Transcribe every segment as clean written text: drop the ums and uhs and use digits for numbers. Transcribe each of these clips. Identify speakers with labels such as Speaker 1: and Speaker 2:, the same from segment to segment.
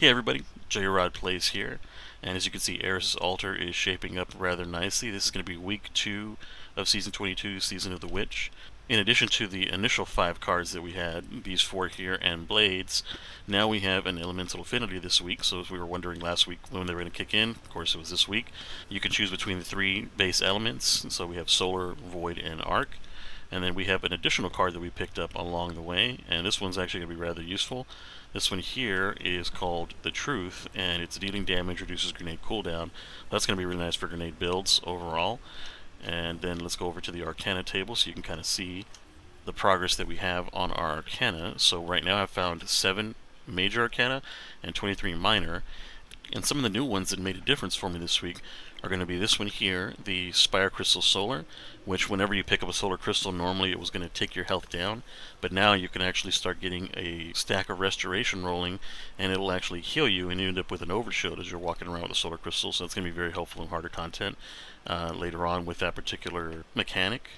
Speaker 1: Hey everybody, J-Rod Plays here, and as you can see, Eris's altar is shaping up rather nicely. This is going to be week 2 of Season 22, Season of the Witch. In addition to the initial 5 cards that we had, these 4 here and Blades, now we have an Elemental Affinity this week, so as we were wondering last week when they were going to kick in, of course it was this week. You can choose between the 3 base elements, so we have Solar, Void, and Arc. And then we have an additional card that we picked up along the way, and this one's actually going to be rather useful. This one here is called the Truth, and it's dealing damage, reduces grenade cooldown. That's going to be really nice for grenade builds overall. And then let's go over to the Arcana table so you can kind of see the progress that we have on our Arcana. So right now I've found 7 Major Arcana and 23 Minor. And some of the new ones that made a difference for me this week are going to be this one here, the Spire Crystal Solar, which whenever you pick up a solar crystal, normally it was going to take your health down, but now you can actually start getting a stack of restoration rolling, and it'll actually heal you, and you end up with an overshield as you're walking around with a solar crystal, so it's going to be very helpful in harder content later on with that particular mechanic.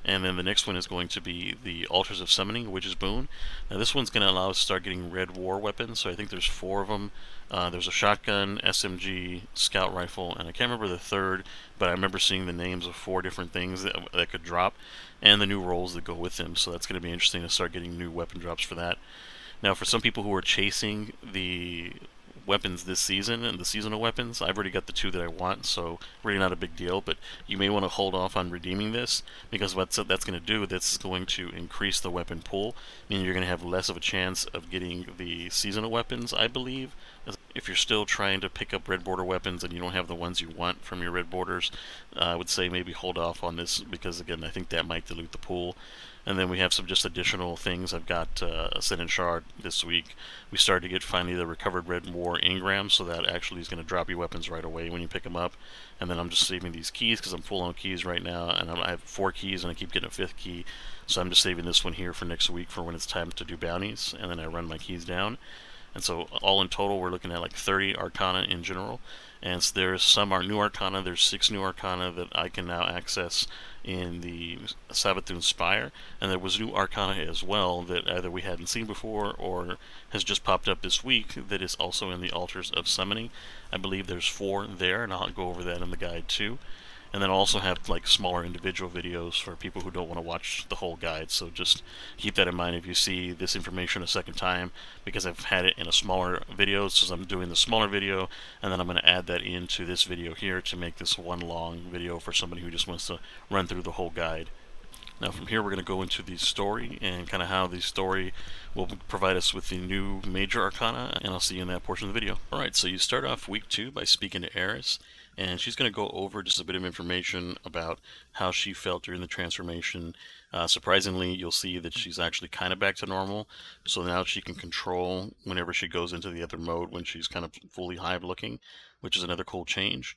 Speaker 1: And then the next one is going to be the Altars of Summoning, Witch's Boon. Now this one's going to allow us to start getting red war weapons, so I think there's 4 of them. There's a shotgun, SMG, scout rifle, and I can't remember the third, but I remember seeing the names of 4 different things that could drop, and the new rolls that go with them, so that's going to be interesting to start getting new weapon drops for that. Now for some people who are chasing the weapons this season and the seasonal weapons, I've already got the 2 that I want, so really not a big deal, but you may want to hold off on redeeming this, because what that's going to do, that's going to increase the weapon pool, meaning you're going to have less of a chance of getting the seasonal weapons, I believe. If you're still trying to pick up red border weapons and you don't have the ones you want from your red borders, I would say maybe hold off on this, because again, I think that might dilute the pool. And then we have some just additional things. I've got Ascendant Shard this week. We started to get finally the Recovered Red War engrams, so that actually is going to drop you weapons right away when you pick them up. And then I'm just saving these keys because I'm full on keys right now, and I have 4 keys and I keep getting a 5th key. So I'm just saving this one here for next week for when it's time to do bounties, and then I run my keys down. And so all in total, we're looking at like 30 Arcana in general. And so there's some new Arcana. There's 6 new Arcana that I can now access in the Savathun Spire. And there was new Arcana as well that either we hadn't seen before or has just popped up this week that is also in the Altars of Summoning. I believe there's 4 there, and I'll go over that in the guide too. And then also have like smaller individual videos for people who don't want to watch the whole guide, so just keep that in mind if you see this information a second time, because I've had it in a smaller video, so I'm doing the smaller video and then I'm going to add that into this video here to make this one long video for somebody who just wants to run through the whole guide. Now from here we're going to go into the story and kind of how the story will provide us with the new Major Arcana, and I'll see you in that portion of the video. Alright, so you start off week 2 by speaking to Eris, and she's going to go over just a bit of information about how she felt during the transformation. Surprisingly, you'll see that she's actually kind of back to normal, so now she can control whenever she goes into the other mode when she's kind of fully hive looking, which is another cool change.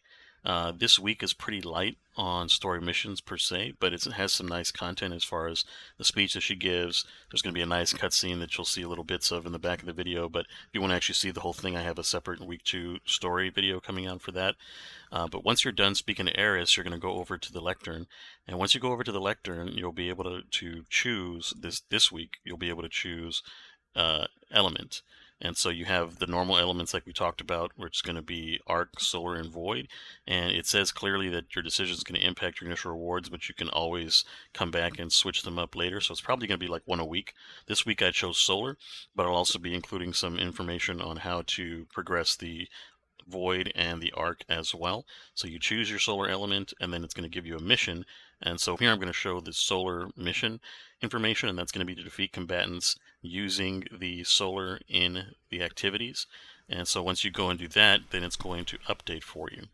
Speaker 1: This week is pretty light on story missions per se, but it has some nice content as far as the speech that she gives. There's going to be a nice cutscene that you'll see little bits of in the back of the video, but if you want to actually see the whole thing, I have a separate week 2 story video coming out for that. But once you're done speaking to Eris, you're going to go over to the lectern, and once you go over to the lectern, you'll be able to choose this week. You'll be able to choose element. And so you have the normal elements like we talked about, which is going to be Arc, Solar, and Void. And it says clearly that your decision is going to impact your initial rewards, but you can always come back and switch them up later. So it's probably going to be like 1 a week. This week I chose Solar, but I'll also be including some information on how to progress the Void and the Arc as well. So you choose your solar element, and then it's going to give you a mission. And so here I'm going to show the solar mission information, and that's going to be to defeat combatants using the solar in the activities. And so once you go and do that, then it's going to update for you.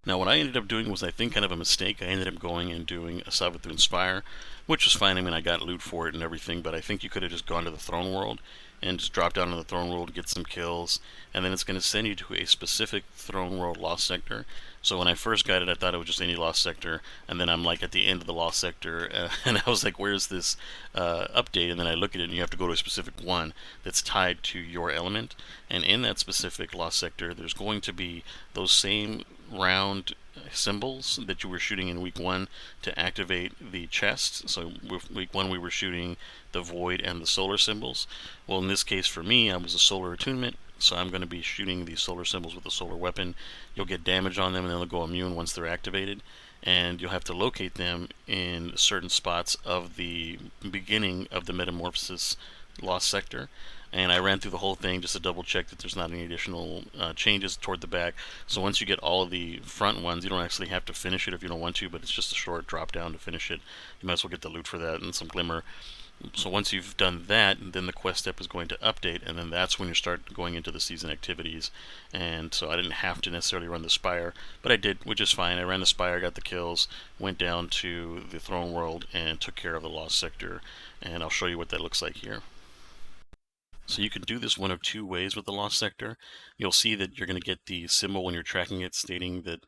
Speaker 1: Now what I ended up doing was, I think, kind of a mistake. I ended up going and doing a Savathun Spire, which was fine. I mean, I got loot for it and everything, but I think you could have just gone to the throne world and just drop down to the throne world, get some kills, and then it's going to send you to a specific throne world lost sector. So when I first got it, I thought it was just any lost sector, and then I'm like at the end of the lost sector, and I was like, where's this update? And then I look at it, and you have to go to a specific one that's tied to your element, and in that specific lost sector, there's going to be those same round symbols that you were shooting in week 1 to activate the chest. So with week 1 we were shooting the void and the solar symbols. Well, in this case for me, I was a solar attunement, So I'm going to be shooting these solar symbols with a solar weapon. You'll get damage on them and they'll go immune once they're activated. And you'll have to locate them in certain spots of the beginning of the Metamorphosis Lost Sector. And I ran through the whole thing just to double check that there's not any additional changes toward the back. So once you get all of the front ones, you don't actually have to finish it if you don't want to, but it's just a short drop down to finish it. You might as well get the loot for that and some glimmer. So once you've done that, then the quest step is going to update, and then that's when you start going into the season activities. And so I didn't have to necessarily run the Spire, but I did, which is fine. I ran the Spire, got the kills, went down to the Throne World, and took care of the Lost Sector. And I'll show you what that looks like here. So you can do this one of two ways with the Lost Sector. You'll see that you're going to get the symbol when you're tracking it stating that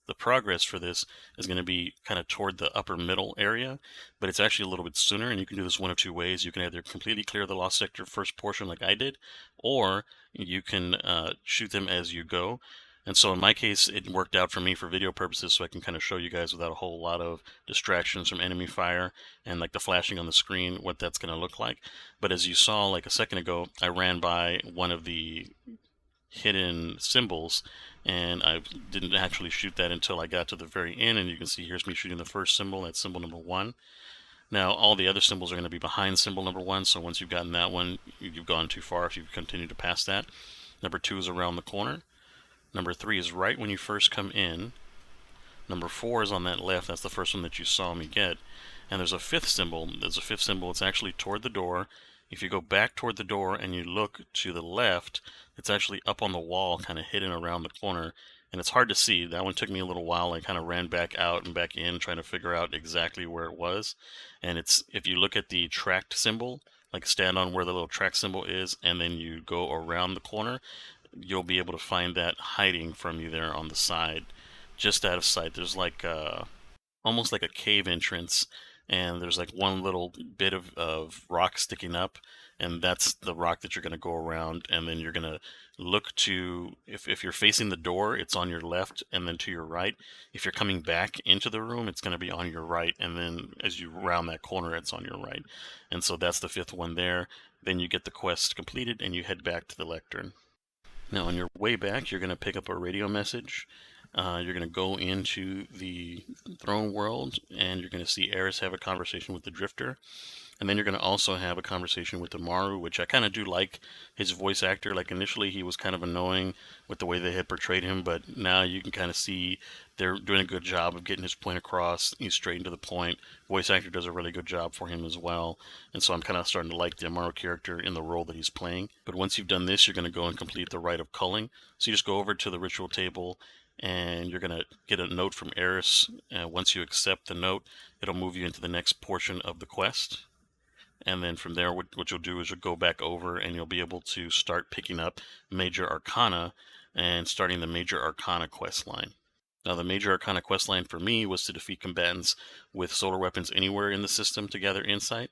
Speaker 1: the progress for this is going to be kind of toward the upper middle area, but it's actually a little bit sooner, and you can do this one of two ways. You can either completely clear the Lost Sector first portion like I did, or you can shoot them as you go. And so in my case, it worked out for me for video purposes, so I can kind of show you guys without a whole lot of distractions from enemy fire and like the flashing on the screen, what that's going to look like. But as you saw like a second ago, I ran by one of the hidden symbols, and I didn't actually shoot that until I got to the very end, and you can see here's me shooting the first symbol, that's symbol number 1. Now all the other symbols are going to be behind symbol number 1, so once you've gotten that one, you've gone too far if you continue to pass that. Number 2 is around the corner. Number 3 is right when you first come in. Number 4 is on that left. That's the first one that you saw me get. And there's a fifth symbol. It's actually toward the door. If you go back toward the door and you look to the left, it's actually up on the wall, kind of hidden around the corner. And it's hard to see. That one took me a little while. I kind of ran back out and back in, trying to figure out exactly where it was. And if you look at the tracked symbol, like stand on where the little track symbol is, and then you go around the corner, you'll be able to find that hiding from you there on the side, just out of sight. There's like almost like a cave entrance, and there's like one little bit of rock sticking up, and that's the rock that you're going to go around. And then you're going to look to, if you're facing the door, it's on your left, and then to your right. If you're coming back into the room, it's going to be on your right, and then as you round that corner, it's on your right. And so that's the fifth one there. Then you get the quest completed and you head back to the lectern. Now on your way back, you're going to pick up a radio message. You're going to go into the throne world, and you're going to see Eris have a conversation with the Drifter. And then you're going to also have a conversation with the Maru, which I kind of do like his voice actor. Like initially he was kind of annoying with the way they had portrayed him, but now you can kind of see they're doing a good job of getting his point across. He's straight and to the point. Voice actor does a really good job for him as well. And so I'm kind of starting to like the Maru character in the role that he's playing. But once you've done this, you're going to go and complete the rite of culling. So you just go over to the ritual table, and you're going to get a note from Eris. Once you accept the note, it'll move you into the next portion of the quest. And then from there, what you'll do is you'll go back over and you'll be able to start picking up Major Arcana and starting the Major Arcana quest line. Now, the Major Arcana quest line for me was to defeat combatants with solar weapons anywhere in the system to gather insight.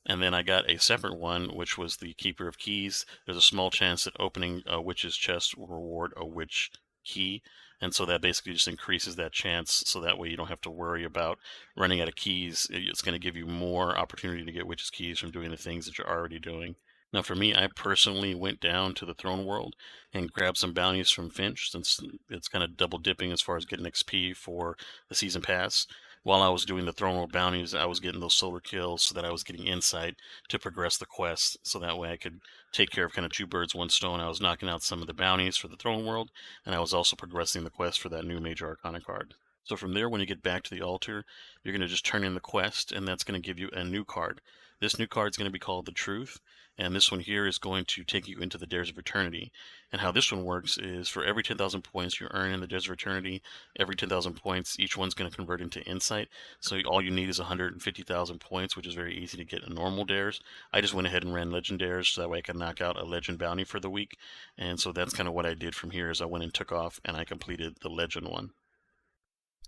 Speaker 1: And then I got a separate one, which was the Keeper of Keys. There's a small chance that opening a witch's chest will reward a witch key. And so that basically just increases that chance, so that way you don't have to worry about running out of keys. It's going to give you more opportunity to get witch's keys from doing the things that you're already doing. Now for me, I personally went down to the throne world and grabbed some bounties from Finch, since it's kind of double dipping as far as getting XP for the season pass. While I was doing the throne world bounties, I was getting those solar kills so that I was getting insight to progress the quest, so that way I could take care of kind of two birds, one stone. I was knocking out some of the bounties for the throne world, and I was also progressing the quest for that new Major Arcana card. So from there, when you get back to the altar, you're going to just turn in the quest, and that's going to give you a new card. This new card is going to be called the Truth, and this one here is going to take you into the Dares of Eternity. And how this one works is for every 10,000 points you earn in the Dares of Eternity, every 10,000 points, each one's going to convert into insight. So all you need is 150,000 points, which is very easy to get in normal Dares. I just went ahead and ran Legend Dares so that way I could knock out a Legend bounty for the week. And so that's kind of what I did from here, is I went and took off and I completed the Legend one.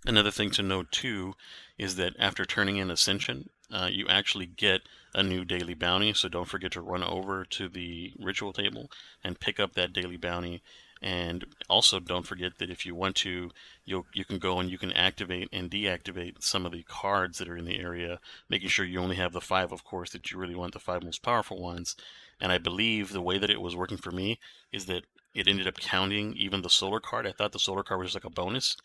Speaker 1: Another thing to note too is that after turning in Ascension, you actually get a new daily bounty, so don't forget to run over to the ritual table and pick up that daily bounty. And also don't forget that if you want to, you can go and you can activate and deactivate some of the cards that are in the area, making sure you only have the 5, of course, that you really want, the 5 most powerful ones. And I believe the way that it was working for me is that it ended up counting even the solar card. I thought the solar card was just like a bonus,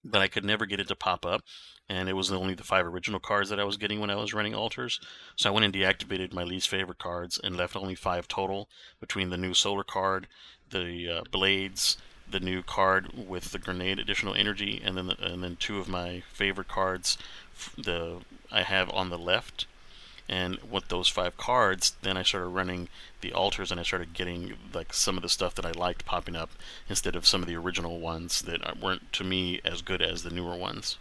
Speaker 1: but I could never get it to pop up, and it was only the 5 original cards that I was getting when I was running altars. So I went and deactivated my least favorite cards and left only 5 total between the new solar card, the blades, the new card with the grenade additional energy, and then 2 of my favorite cards I have on the left. And with those 5 cards, then I started running the altars, and I started getting like some of the stuff that I liked popping up instead of some of the original ones that weren't to me as good as the newer ones.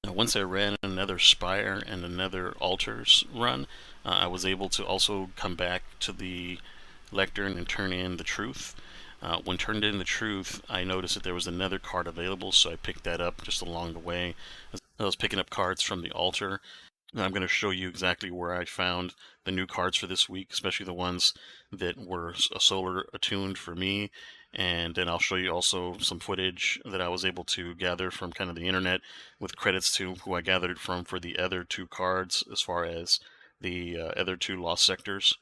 Speaker 1: Now, once I ran another Spire and another altars run, I was able to also come back to the lectern and turn in the Truth. When turned in the Truth, I noticed that there was another card available, so I picked that up just along the way. I was picking up cards from the altar. I'm going to show you exactly where I found the new cards for this week, especially the ones that were solar attuned for me. And then I'll show you also some footage that I was able to gather from kind of the internet with credits to who I gathered it from for the other 2 cards as far as the other 2 lost sectors.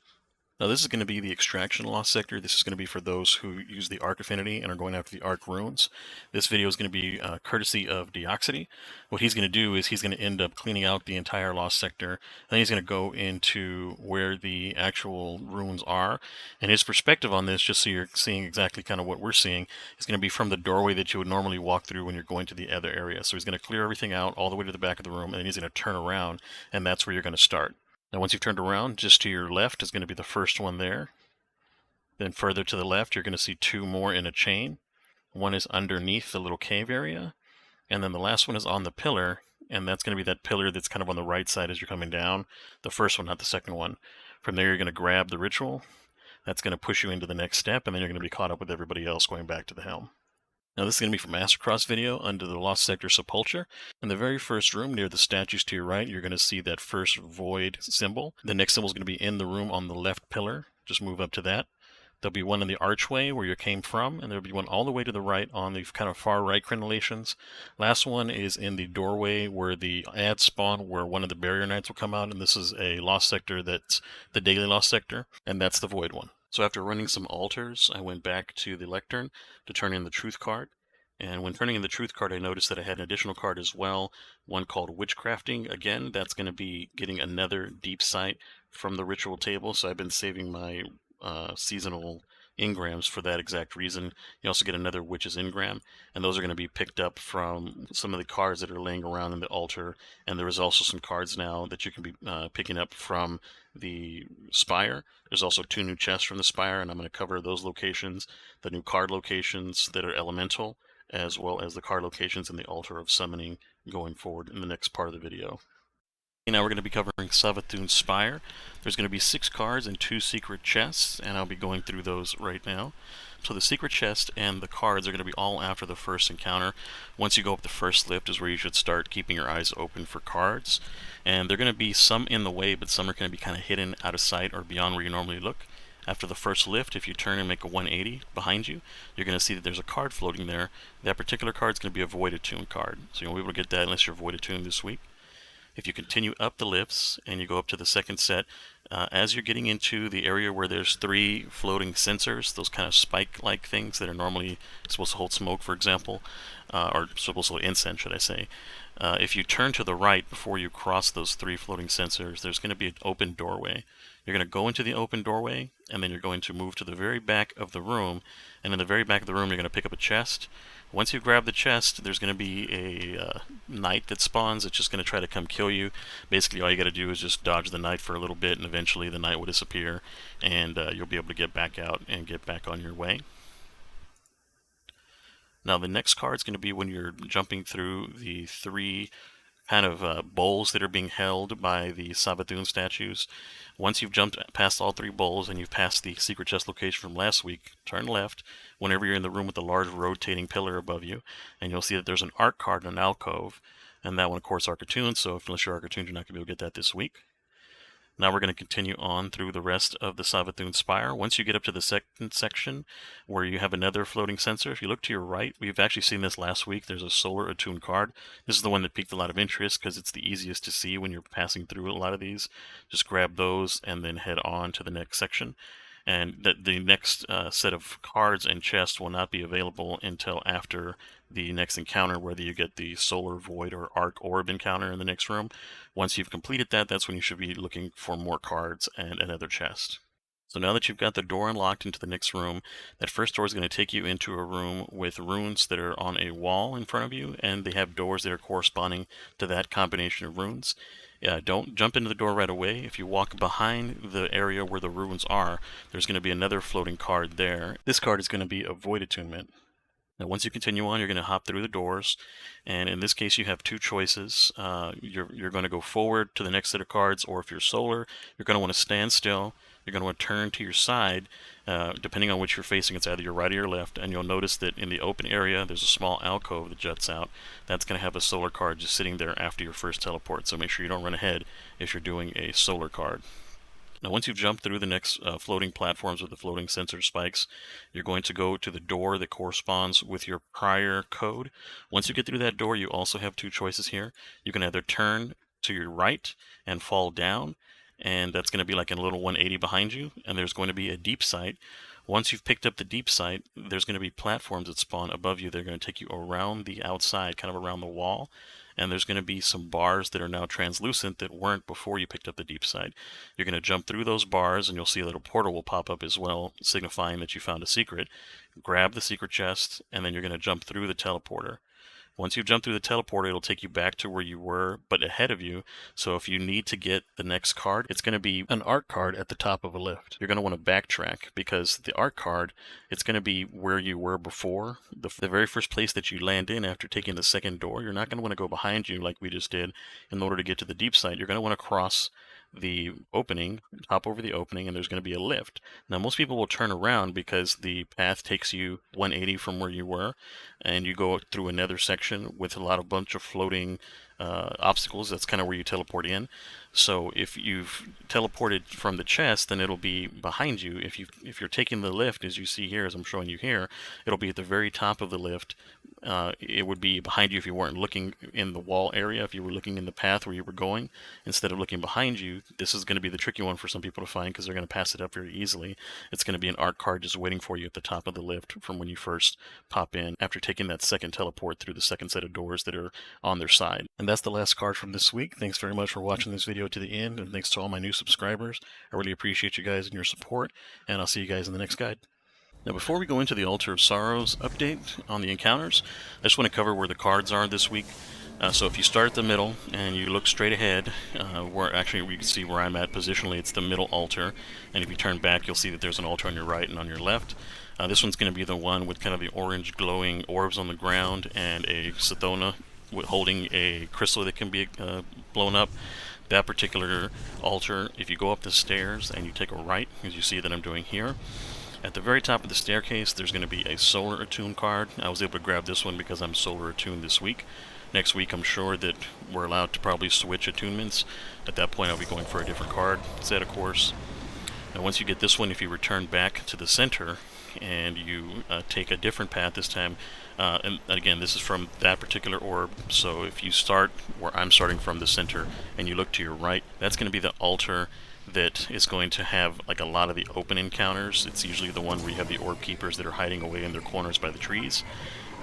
Speaker 1: Now this is going to be the Extraction Lost Sector. This is going to be for those who use the Arc Affinity and are going after the Arc Runes. This video is going to be courtesy of Deoxity. What he's going to do is he's going to end up cleaning out the entire Lost Sector. Then he's going to go into where the actual runes are. And his perspective on this, just so you're seeing exactly kind of what we're seeing, is going to be from the doorway that you would normally walk through when you're going to the other area. So he's going to clear everything out all the way to the back of the room, and then he's going to turn around, and that's where you're going to start. Now once you've turned around, just to your left is going to be the first one there. Then further to the left, you're going to see 2 more in a chain. One is underneath the little cave area, and then the last one is on the pillar, and that's going to be that pillar that's kind of on the right side as you're coming down. The first one, not the second one. From there, you're going to grab the ritual. That's going to push you into the next step, and then you're going to be caught up with everybody else going back to the helm. Now this is going to be from Mastercross video under the Lost Sector Sepulcher. In the very first room near the statues to your right, you're going to see that first void symbol. The next symbol is going to be in the room on the left pillar. Just move up to that. There'll be one in the archway where you came from, and there'll be one all the way to the right on the kind of far right crenellations. Last one is in the doorway where the ads spawn, where one of the barrier knights will come out, and this is a Lost Sector that's the daily Lost Sector, and that's the void one. So after running some altars, I went back to the lectern to turn in the Truth card. And when turning in the Truth card, I noticed that I had an additional card as well, one called Witchcrafting. Again, that's going to be getting another deep sight from the ritual table, so I've been saving my seasonal engrams for that exact reason. You also get another Witch's engram, and those are going to be picked up from some of the cards that are laying around in the altar, and there is also some cards now that you can be picking up from the Spire. There's also 2 new chests from the Spire, and I'm going to cover those locations, the new card locations that are elemental, as well as the card locations in the Altar of Summoning going forward in the next part of the video. Now we're going to be covering Savathun Spire. There's going to be 6 cards and 2 secret chests, and I'll be going through those right now. So the secret chest and the cards are going to be all after the first encounter. Once you go up the first lift is where you should start keeping your eyes open for cards. And they're going to be some in the way, but some are going to be kind of hidden out of sight or beyond where you normally look. After the first lift, if you turn and make a 180 behind you, you're going to see that there's a card floating there. That particular card is going to be a Void Attune card, so you won't be able to get that unless you're Void Attuned this week. If you continue up the lifts and you go up to the second set, as you're getting into the area where there's 3 floating sensors, those kind of spike-like things that are normally supposed to hold smoke, for example, or supposed to hold incense, should I say. If you turn to the right before you cross those 3 floating sensors, there's going to be an open doorway. You're going to go into the open doorway, and then you're going to move to the very back of the room, and in the very back of the room you're going to pick up a chest. Once you grab the chest, there's going to be a knight that spawns. It's just going to try to come kill you. Basically all you got to do is just dodge the knight for a little bit, and eventually the knight will disappear, and you'll be able to get back out and get back on your way. Now the next card is going to be when you're jumping through the 3 kind of bowls that are being held by the Savathun statues. Once you've jumped past all 3 bowls and you've passed the secret chest location from last week, turn left whenever you're in the room with the large rotating pillar above you, and you'll see that there's an Arc card in an alcove, and that one of course Arc Attuned, so unless you're Arc Attuned, you're not going to be able to get that this week. Now we're going to continue on through the rest of the Savathun Spire. Once you get up to the second section where you have another floating sensor, if you look to your right, we've actually seen this last week, there's a Solar Attuned card. This is the one that piqued a lot of interest because it's the easiest to see when you're passing through a lot of these. Just grab those and then head on to the next section. and that the next set of cards and chests will not be available until after the next encounter, whether you get the Solar Void or Arc Orb encounter in the next room. Once you've completed that, that's when you should be looking for more cards and another chest. So now that you've got the door unlocked into the next room, that first door is going to take you into a room with runes that are on a wall in front of you, and they have doors that are corresponding to that combination of runes. Don't jump into the door right away. If you walk behind the area where the runes are, there's going to be another floating card there. This card is going to be a Void Attunement. Now, once you continue on, you're going to hop through the doors, and in this case, you have two choices. You're going to go forward to the next set of cards, or if you're solar, you're going to want to stand still. You're going to want to turn to your side, depending on which you're facing. It's either your right or your left, and you'll notice that in the open area, there's a small alcove that juts out. That's going to have a solar card just sitting there after your first teleport, so make sure you don't run ahead if you're doing a solar card. Now, once you've jumped through the next floating platforms with the floating sensor spikes, you're going to go to the door that corresponds with your prior code. Once you get through that door, you also have two choices here. You can either turn to your right and fall down, and that's going to be like a little 180 behind you, and there's going to be a deep sight. Once you've picked up the deep sight, there's going to be platforms that spawn above you. They're going to take you around the outside, kind of around the wall, and there's going to be some bars that are now translucent that weren't before you picked up the deep sight. You're going to jump through those bars, and you'll see a little portal will pop up as well, signifying that you found a secret. Grab the secret chest, and then you're going to jump through the teleporter. Once you jump through the teleporter, it'll take you back to where you were, but ahead of you. So if you need to get the next card, it's going to be an art card at the top of a lift. You're going to want to backtrack, because the art card, it's going to be where you were before. The very first place that you land in after taking the second door, you're not going to want to go behind you like we just did in order to get to the deep side. You're going to want to cross the opening, hop over the opening, and there's going to be a lift. Now, most people will turn around because the path takes you 180 from where you were, and you go through another section with a bunch of floating obstacles. That's kind of where you teleport in. So if you've teleported from the chest, then it'll be behind you. If you're taking the lift, as you see here, as I'm showing you here, it'll be at the very top of the lift. It would be behind you if you weren't looking in the wall area. If you were looking in the path where you were going, instead of looking behind you, this is going to be the tricky one for some people to find, because they're going to pass it up very easily. It's going to be an art card just waiting for you at the top of the lift from when you first pop in after taking that second teleport through the second set of doors that are on their side. And that's the last card from this week. Thanks very much for watching this video to the end, and thanks to all my new subscribers. I really appreciate you guys and your support, and I'll see you guys in the next guide. Now, before we go into the Altar of Sorrows update on the encounters, I just want to cover where the cards are this week. So if you start at the middle and you look straight ahead, where actually we can see where I'm at positionally, it's the middle altar. And if you turn back, you'll see that there's an altar on your right and on your left. This one's going to be the one with kind of the orange glowing orbs on the ground and a Savathun holding a crystal that can be blown up. That particular altar, if you go up the stairs and you take a right, as you see that I'm doing here, at the very top of the staircase, there's going to be a Solar Attune card. I was able to grab this one because I'm Solar Attuned this week. Next week, I'm sure that we're allowed to probably switch attunements. At that point, I'll be going for a different card set, of course. Now, once you get this one, if you return back to the center and you take a different path this time, and again, this is from that particular orb, so if you start where I'm starting from the center and you look to your right, that's going to be the altar that is going to have like a lot of the open encounters. It's usually the one where you have the orb keepers that are hiding away in their corners by the trees.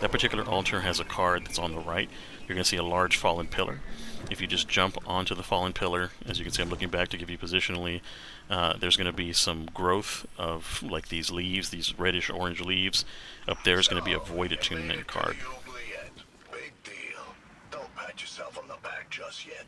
Speaker 1: That particular altar has a card that's on the right. You're going to see a large fallen pillar. If you just jump onto the fallen pillar, as you can see, I'm looking back to give you positionally, there's going to be some growth of like these leaves, these reddish orange leaves. Up there is going to be a Void Attunement card.
Speaker 2: Big deal. Don't pat yourself on the back just yet.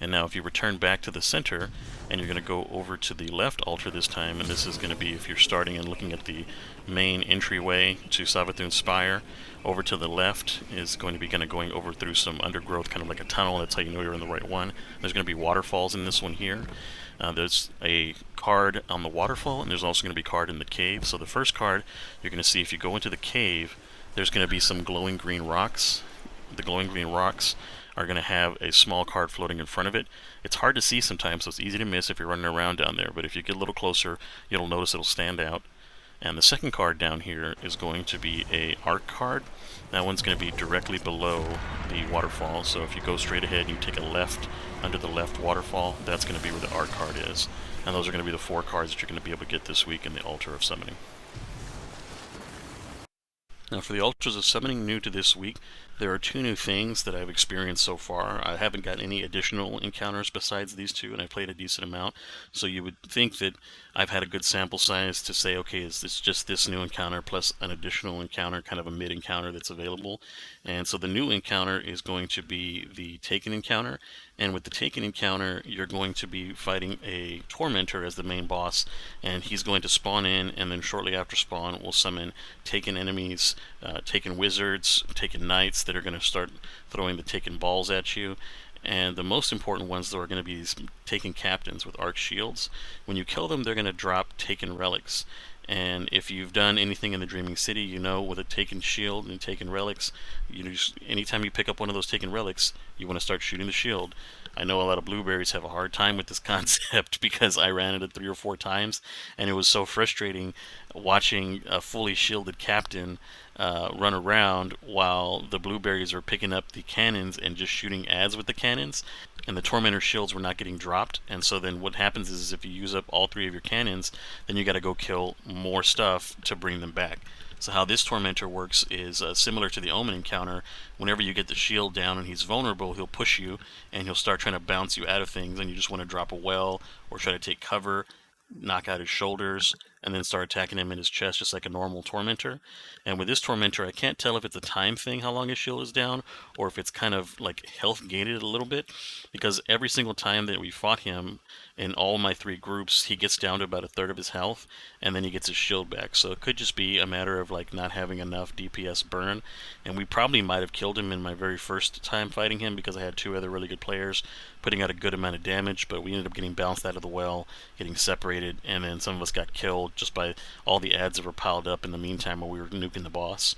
Speaker 1: And now if you return back to the center, and you're going to go over to the left altar this time, and this is going to be if you're starting and looking at the main entryway to Savathun Spire, over to the left is going to be kind of going over through some undergrowth, kind of like a tunnel. That's how you know you're in the right one. There's going to be waterfalls in this one here. There's a card on the waterfall, and there's also going to be a card in the cave. So the first card, you're going to see if you go into the cave, there's going to be some glowing green rocks. The glowing green rocks are going to have a small card floating in front of it. It's hard to see sometimes, so it's easy to miss if you're running around down there, but if you get a little closer, you'll notice it'll stand out. And the second card down here is going to be a arc card. That one's going to be directly below the waterfall, so if you go straight ahead and you take a left under the left waterfall, that's going to be where the arc card is. And those are going to be the 4 cards that you're going to be able to get this week in the Altar of Summoning. Now for the Altars of Summoning new to this week, there are 2 new things that I've experienced so far. I haven't got any additional encounters besides these 2, and I played a decent amount, so you would think that I've had a good sample size to say, okay, is this just this new encounter plus an additional encounter, kind of a mid-encounter that's available? And so the new encounter is going to be the Taken encounter, and with the Taken encounter, you're going to be fighting a Tormentor as the main boss, and he's going to spawn in, and then shortly after spawn, will summon Taken enemies, Taken wizards, Taken knights that are going to start throwing the Taken balls at you. And the most important ones, though, are going to be these Taken captains with arc shields. When you kill them, they're going to drop Taken relics. And if you've done anything in the Dreaming City, you know with a Taken shield and Taken relics, anytime you pick up one of those Taken relics, you want to start shooting the shield. I know a lot of blueberries have a hard time with this concept because I ran it 3 or 4 times, and it was so frustrating watching a fully shielded captain run around while the blueberries are picking up the cannons and just shooting ads with the cannons, and the Tormentor shields were not getting dropped. And so then what happens is if you use up all 3 of your cannons, then you got to go kill more stuff to bring them back. So how this Tormentor works is similar to the Omen encounter. Whenever you get the shield down and he's vulnerable, he'll push you and he'll start trying to bounce you out of things, and you just want to drop a well or try to take cover, knock out his shoulders, and then start attacking him in his chest just like a normal Tormentor. And with this Tormentor, I can't tell if it's a time thing how long his shield is down, or if it's kind of like health gated a little bit, because every single time that we fought him in all my 3 groups, he gets down to about a third of his health, and then he gets his shield back. So it could just be a matter of like not having enough DPS burn, and we probably might have killed him in my very first time fighting him because I had 2 other really good players putting out a good amount of damage, but we ended up getting bounced out of the well, getting separated, and then some of us got killed just by all the ads that were piled up in the meantime while we were nuking the boss.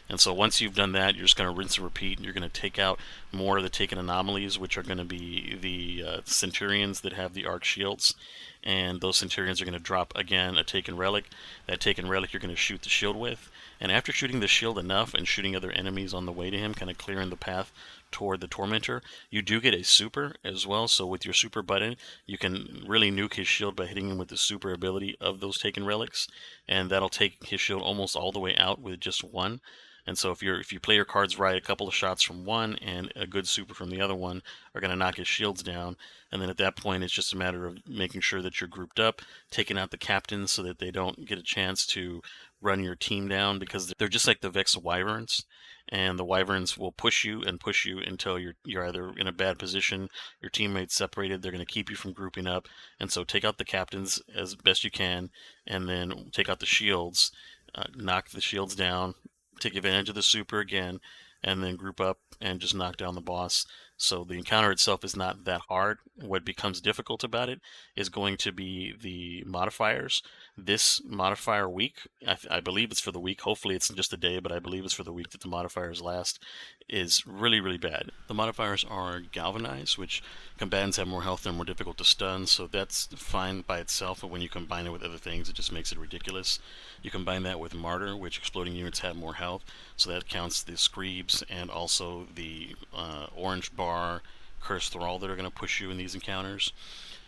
Speaker 1: And so once you've done that, you're just going to rinse and repeat, and you're going to take out more of the Taken anomalies, which are going to be the Centurions that have the arc shields. And those Centurions are going to drop, again, a Taken relic. That Taken relic you're going to shoot the shield with. And after shooting the shield enough and shooting other enemies on the way to him, kind of clearing the path toward the Tormentor, you do get a super as well. So with your super button, you can really nuke his shield by hitting him with the super ability of those Taken relics, and that'll take his shield almost all the way out with just 1. And so if you play your cards right, a couple of shots from one and a good super from the other one are going to knock his shields down. And then at that point, it's just a matter of making sure that you're grouped up, taking out the captains so that they don't get a chance to run your team down, because they're just like the Vex Wyverns. And the Wyverns will push you until you're either in a bad position, your teammates separated, they're going to keep you from grouping up. And so take out the captains as best you can, and then take out the shields, knock the shields down, take advantage of the super again, and then group up and just knock down the boss. So the encounter itself is not that hard. What becomes difficult about it is going to be the modifiers. This modifier week, I believe it's for the week, hopefully it's just a day, but I believe it's for the week that the modifiers last, is really, really bad. The modifiers are Galvanize, which combatants have more health and more difficult to stun, so that's fine by itself, but when you combine it with other things, it just makes it ridiculous. You combine that with Martyr, which exploding units have more health, so that counts the Screebs and also the Orange Bar, Cursed Thrall that are going to push you in these encounters.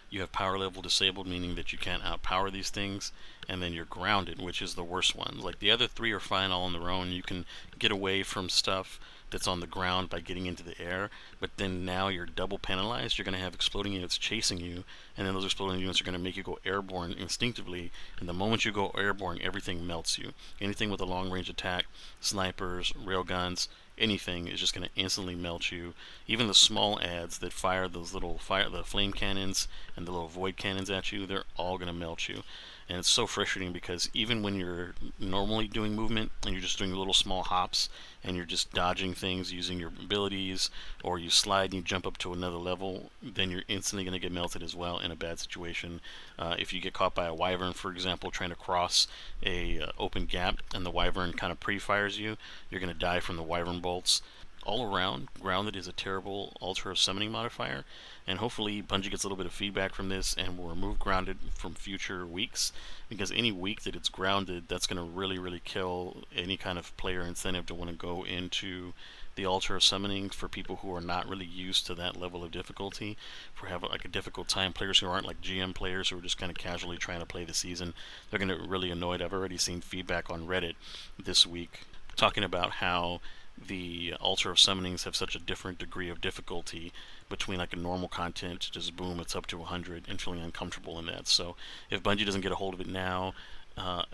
Speaker 1: You have power level disabled, meaning that you can't outpower these things, and then you're grounded, which is the worst one. Like the other 3 are fine all on their own. You can get away from stuff that's on the ground by getting into the air, but then now you're double penalized. You're going to have exploding units chasing you, and then those exploding units are going to make you go airborne instinctively, and the moment you go airborne, everything melts you. Anything with a long range attack, snipers, railguns, anything is just going to instantly melt you. Even the small ads that fire those little the flame cannons and the little void cannons at you, they're all going to melt you. And it's so frustrating because even when you're normally doing movement and you're just doing little small hops and you're just dodging things using your abilities, or you slide and you jump up to another level, then you're instantly going to get melted as well in a bad situation. If you get caught by a wyvern, for example, trying to cross a open gap and the wyvern kind of pre-fires you, you're going to die from the wyvern bolts. all around, Grounded is a terrible Altar of Summoning modifier, and hopefully Bungie gets a little bit of feedback from this and will remove Grounded from future weeks, because any week that it's Grounded, that's going to really kill any kind of player incentive to want to go into the Altar of Summoning for people who are not really used to that level of difficulty, for having like a difficult time. Players who aren't like GM players who are just kind of casually trying to play the season, they're going to get really annoyed. I've already seen feedback on Reddit this week talking about how the Altar of Summonings have such a different degree of difficulty between like a normal content, just boom, it's up to 100, and feeling uncomfortable in that. So if Bungie doesn't get a hold of it now,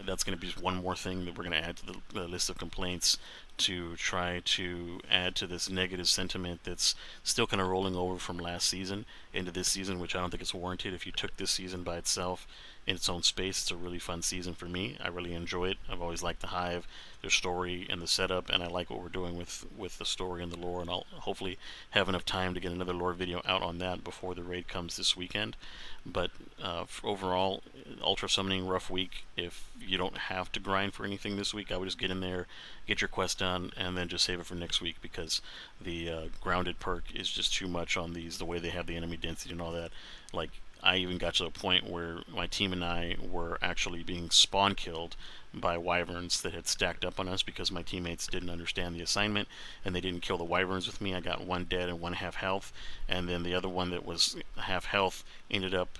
Speaker 1: that's going to be just one more thing that we're going to add to the list of complaints to try to add to this negative sentiment that's still kind of rolling over from last season into this season, which I don't think is warranted. If you took this season by itself in its own space, it's a really fun season for me. I really enjoy it. I've always liked the Hive, their story, and the setup, and I like what we're doing with the story and the lore, and I'll hopefully have enough time to get another lore video out on that before the raid comes this weekend. But overall, Ultra Summoning, rough week. If you don't have to grind for anything this week, I would just get in there, get your quest done, and then just save it for next week, because the Grounded perk is just too much on these, the way they have the enemy density and all that. Like, I even got to a point where my team and I were actually being spawn killed by wyverns that had stacked up on us because my teammates didn't understand the assignment and they didn't kill the wyverns with me. I got one dead and one half health, and then the other one that was half health ended up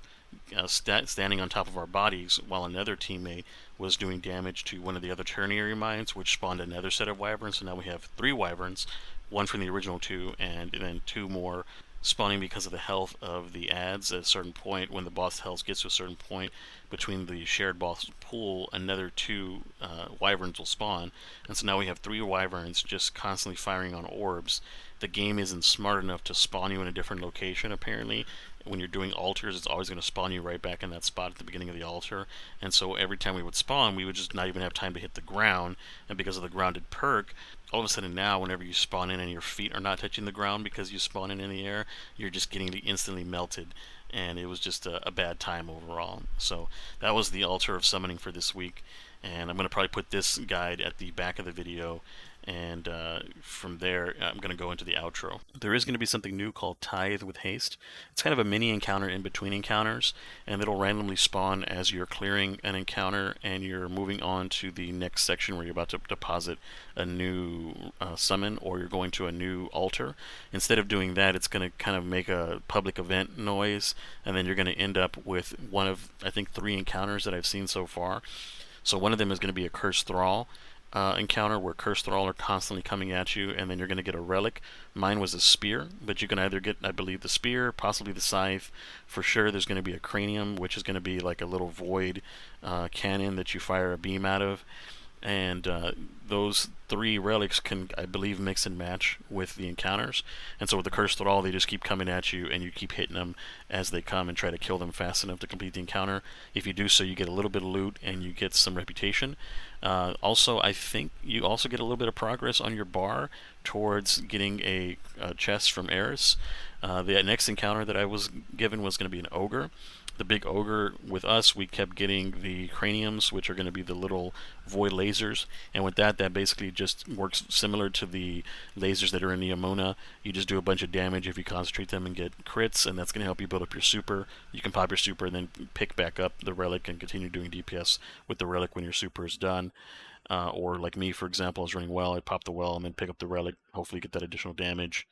Speaker 1: standing on top of our bodies while another teammate was doing damage to one of the other ternary mines, which spawned another set of wyverns. So now we have 3 wyverns, one from the original 2, and then 2 more spawning because of the health of the ads. At a certain point, when the boss health gets to a certain point between the shared boss pool, another 2 wyverns will spawn, and so now we have 3 wyverns just constantly firing on orbs. The game isn't smart enough to spawn you in a different location, apparently. When you're doing altars, it's always going to spawn you right back in that spot at the beginning of the altar, and so every time we would spawn, we would just not even have time to hit the ground, and because of the Grounded perk, all of a sudden now, whenever you spawn in and your feet are not touching the ground because you spawn in the air, you're just getting instantly melted, and it was just a bad time overall. So that was the Altar of Summoning for this week, and I'm going to probably put this guide at the back of the video, and from there I'm going to go into the outro. There is going to be something new called Tithe with Haste. It's kind of a mini encounter in between encounters, and it'll randomly spawn as you're clearing an encounter and you're moving on to the next section where you're about to deposit a new summon, or you're going to a new altar. Instead of doing that, it's going to kind of make a public event noise, and then you're going to end up with one of, I think, 3 encounters that I've seen so far. So one of them is going to be a Cursed Thrall encounter where Cursed Thrall are constantly coming at you, and then you're going to get a relic. Mine was a spear, but you can either get, I believe, the spear, possibly the scythe. For sure, there's going to be a cranium, which is going to be like a little void cannon that you fire a beam out of. And those 3 relics can, I believe, mix and match with the encounters. And so with the Cursed Thrall, they just keep coming at you, and you keep hitting them as they come and try to kill them fast enough to complete the encounter. If you do so, you get a little bit of loot and you get some reputation. Also, I think you also get a little bit of progress on your bar towards getting a chest from Eris. The next encounter that I was given was going to be an ogre. The big ogre, with us, we kept getting the craniums, which are going to be the little void lasers, and with that basically just works similar to the lasers that are in the Amona. You just do a bunch of damage if you concentrate them and get crits, and that's going to help you build up your super. You can pop your super and then pick back up the relic and continue doing DPS with the relic when your super is done. Or like me, for example, I was running well, I'd pop the well and then pick up the relic, hopefully get that additional damage.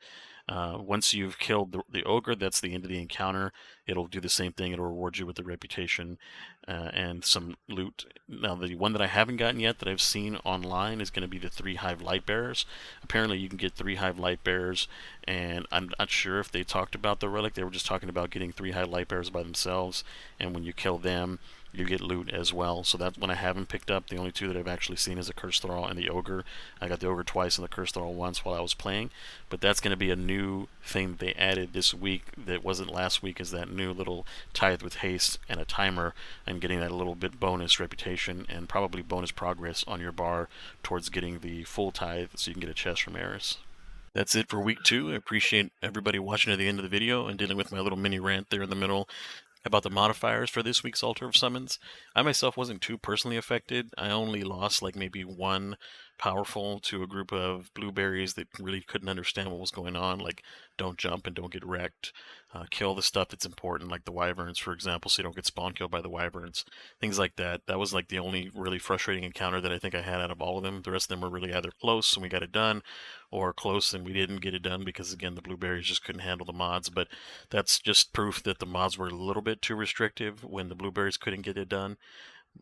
Speaker 1: Once you've killed the ogre, that's the end of the encounter. It'll do the same thing. It'll reward you with the reputation and some loot. Now, the one that I haven't gotten yet that I've seen online is going to be the 3 Hive Lightbearers. Apparently, you can get 3 Hive Lightbearers, and I'm not sure if they talked about the relic. They were just talking about getting 3 Hive Lightbearers by themselves, and when you kill them, you get loot as well. So that one I haven't picked up. The only 2 that I've actually seen is the Cursed Thrall and the Ogre. I got the Ogre twice and the Cursed Thrall once while I was playing. But that's going to be a new thing they added this week that wasn't last week, is that new little Tithe with Haste and a timer, and getting that a little bit bonus reputation and probably bonus progress on your bar towards getting the full Tithe so you can get a chest from Eris. That's it for week 2. I appreciate everybody watching to the end of the video and dealing with my little mini rant there in the middle about the modifiers for this week's Altar of Summons. I myself wasn't too personally affected. I only lost like maybe 1 powerful to a group of blueberries that really couldn't understand what was going on, like don't jump and don't get wrecked, kill the stuff that's important, like the wyverns, for example, so you don't get spawn killed by the wyverns, things like that. That was like the only really frustrating encounter that I think I had out of all of them. The rest of them were really either close and we got it done, or close and we didn't get it done because, again, the blueberries just couldn't handle the mods. But that's just proof that the mods were a little bit too restrictive when the blueberries couldn't get it done.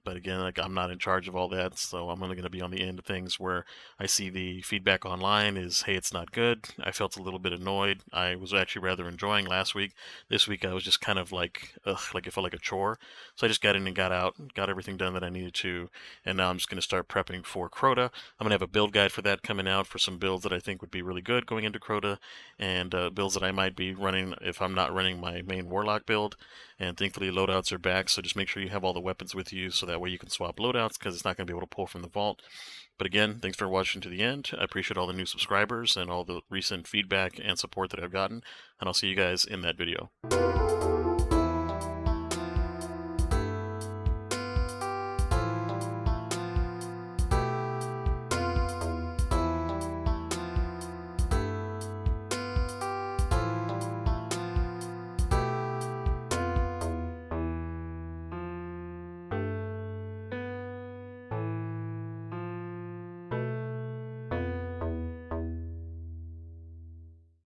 Speaker 1: But again, like, I'm not in charge of all that, so I'm only going to be on the end of things where I see the feedback online is, hey, it's not good. I felt a little bit annoyed. I was actually rather enjoying last week. This week I was just kind of like, ugh, like it felt like a chore. So I just got in and got out, got everything done that I needed to, and now I'm just going to start prepping for Crota. I'm going to have a build guide for that coming out for some builds that I think would be really good going into Crota, and builds that I might be running if I'm not running my main Warlock build. And thankfully loadouts are back, so just make sure you have all the weapons with you so that way you can swap loadouts, because it's not going to be able to pull from the vault. But again, thanks for watching to the end. I appreciate all the new subscribers and all the recent feedback and support that I've gotten, and I'll see you guys in that video.